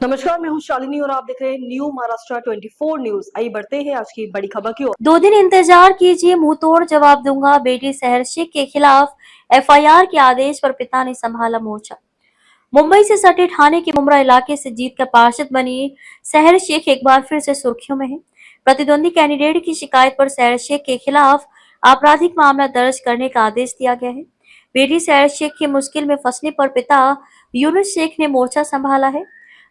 नमस्कार, मैं हूं शालिनी और आप देख रहे हैं न्यू महाराष्ट्र 24 न्यूज। आइए बढ़ते हैं आज की बड़ी खबर की ओर। 2 दिन इंतजार कीजिए, मुंह तोड़ जवाब दूंगा। बेटी सहर शेख के खिलाफ एफआईआर के आदेश पर पिता ने संभाला मोर्चा। मुंबई से सटे ठाणे के मुमरा इलाके से जीतकर पार्षद बनी सहर शेख एक बार फिर से सुर्खियों में है। प्रतिद्वंदी कैंडिडेट की शिकायत पर सहर शेख के खिलाफ आपराधिक मामला दर्ज करने का आदेश दिया गया है। बेटी सहर शेख की मुश्किल में फंसने पर पिता यूनुस शेख ने मोर्चा संभाला है।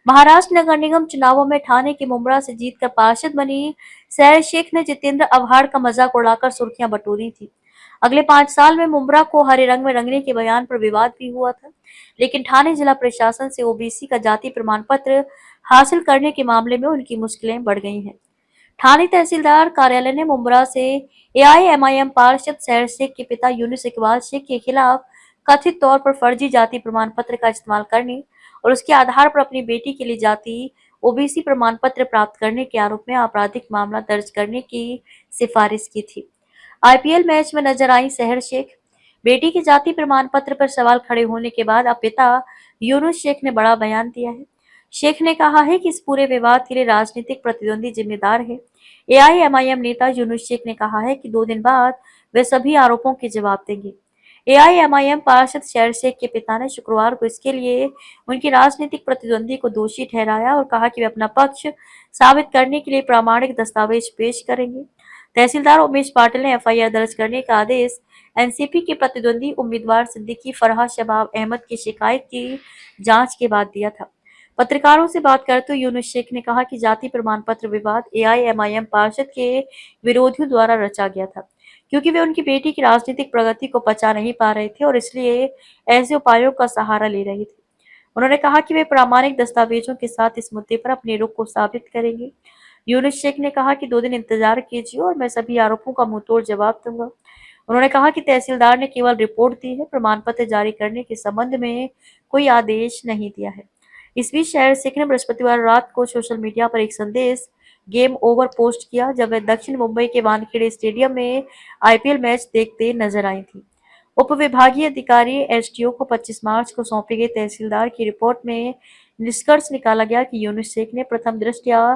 महाराष्ट्र नगर निगम चुनावों में ठाणे के मुमरा से जीतकर पार्षद बनी सहर शेख ने जितेंद्र आव्हाड का मजाक उड़ाकर सुर्खियां बटोरी थी। अगले 5 साल में मुमरा को हरे रंग में रंगने के बयान पर विवाद भी हुआ था, लेकिन ठाणे जिला प्रशासन से ओबीसी का जाति प्रमाण पत्र हासिल करने के मामले में उनकी मुश्किलें बढ़ गई हैं। ठाणे तहसीलदार कार्यालय ने मुमरा से एआईएमआईएम पार्षद सहर शेख के पिता यूनुस इकबाल शेख के खिलाफ कथित तौर पर फर्जी जाति प्रमाण पत्र का इस्तेमाल करने और उसके आधार पर अपनी बेटी के लिए जाति ओबीसी प्रमाण पत्र प्राप्त करने के आरोप में आपराधिक मामला दर्ज करने की सिफारिश की थी। आईपीएल मैच में नजर आई सहर शेख। बेटी के जाति प्रमाण पत्र पर सवाल खड़े होने के बाद अब पिता यूनुस शेख ने बड़ा बयान दिया है। शेख ने कहा है कि इस पूरे विवाद के लिए राजनीतिक प्रतिद्वंदी जिम्मेदार है। एआईएमआईएम नेता यूनुस शेख ने कहा है कि 2 दिन बाद वे सभी आरोपों के जवाब देंगे। एआईएमआईएम पार्षद सहर शेख के पिता ने शुक्रवार को इसके लिए उनकी राजनीतिक प्रतिद्वंदी को दोषी ठहराया और कहा कि वे अपना पक्ष साबित करने के लिए प्रामाणिक दस्तावेज पेश करेंगे। तहसीलदार उमेश पाटिल ने एफआईआर दर्ज करने का आदेश एनसीपी के प्रतिद्वंदी उम्मीदवार सिद्दीकी फरहा शबाब अहमद की शिकायत की जांच के बाद दिया था। पत्रकारों से बात करते हुए यूनुस शेख ने कहा कि जाति प्रमाण पत्र विवाद एआईएमआईएम पार्षद के विरोधियों द्वारा रचा गया था, क्योंकि वे उनकी बेटी की राजनीतिक प्रगति को पचा नहीं पा रहे थे और इसलिए ऐसे उपायों का सहारा ले रहे थे। उन्होंने कहा कि वे प्रामाणिक दस्तावेजों के साथ इस मुद्दे पर अपने रुख को साबित करेंगे। यूनुस शेख ने कहा कि 2 दिन इंतजार कीजिए और मैं सभी आरोपों का मुंहतोड़ जवाब दूंगा। उन्होंने कहा कि तहसीलदार ने केवल रिपोर्ट दी है, प्रमाण पत्र जारी करने के संबंध में कोई आदेश नहीं दिया है। इस बीच सहर शेख ने बृहस्पतिवार रात को सोशल मीडिया पर एक संदेश गेम ओवर पोस्ट किया, जब वह दक्षिण मुंबई के वानखेड़े स्टेडियम में आईपीएल मैच देखते नजर आई थी। उप विभागीय अधिकारी एसडीओ को 25 मार्च को सौंपी गई तहसीलदार की रिपोर्ट में निष्कर्ष निकाला गया कि यूनुस शेख ने प्रथम दृष्टया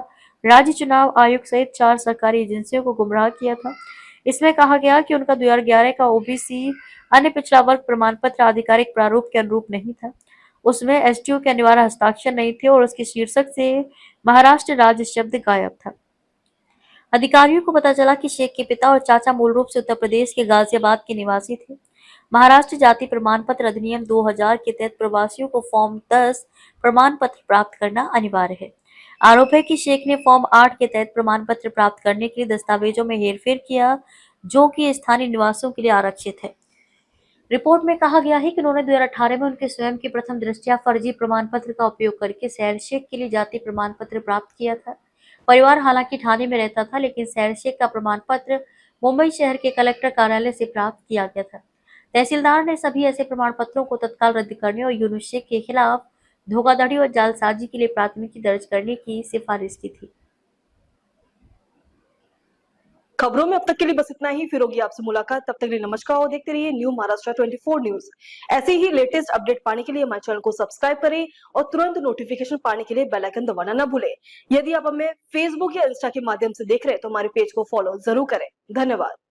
राज्य चुनाव आयोग सहित 4 सरकारी एजेंसियों को गुमराह किया था। इसमें कहा गया कि उनका 2011 का ओबीसी अन्य पिछड़ा वर्ग प्रमाण पत्र आधिकारिक प्रारूप के अनुरूप नहीं था। उसमें एसडीओ के अनिवार्य हस्ताक्षर नहीं थे और उसके शीर्षक से महाराष्ट्र राज्य शब्द गायब था। अधिकारियों को पता चला कि शेख के पिता और चाचा मूल रूप से उत्तर प्रदेश के गाजियाबाद के निवासी थे। महाराष्ट्र जाति प्रमाण पत्र अधिनियम 2000 के तहत प्रवासियों को फॉर्म 10 प्रमाण पत्र प्राप्त करना अनिवार्य है। आरोप है कि शेख ने फॉर्म 8 के तहत प्रमाण पत्र प्राप्त करने के लिए दस्तावेजों में हेरफेर किया, जो कि स्थानीय निवासियों के लिए आरक्षित है। रिपोर्ट में कहा गया है कि उन्होंने 2018 में उनके स्वयं के प्रथम दृष्टया फर्जी प्रमाण पत्र का उपयोग करके सहर शेख के लिए जाति प्रमाण पत्र प्राप्त किया था। परिवार हालांकि ठाणे में रहता था, लेकिन सहर शेख का प्रमाण पत्र मुंबई शहर के कलेक्टर कार्यालय से प्राप्त किया गया था। तहसीलदार ने सभी ऐसे प्रमाण पत्रों को तत्काल रद्द करने और यूनुस शेख के खिलाफ धोखाधड़ी और जालसाजी के लिए प्राथमिकी दर्ज करने की सिफारिश की थी। खबरों में अब तक के लिए बस इतना ही। फिर होगी आपसे मुलाकात, तब तक के लिए नमस्कार और देखते रहिए न्यू महाराष्ट्र 24 न्यूज। ऐसे ही लेटेस्ट अपडेट पाने के लिए हमारे चैनल को सब्सक्राइब करें और तुरंत नोटिफिकेशन पाने के लिए बेल आइकन दबाना न भूलें। यदि आप हमें फेसबुक या इंस्टा के माध्यम से देख रहे हैं तो हमारे पेज को फॉलो जरूर करें। धन्यवाद।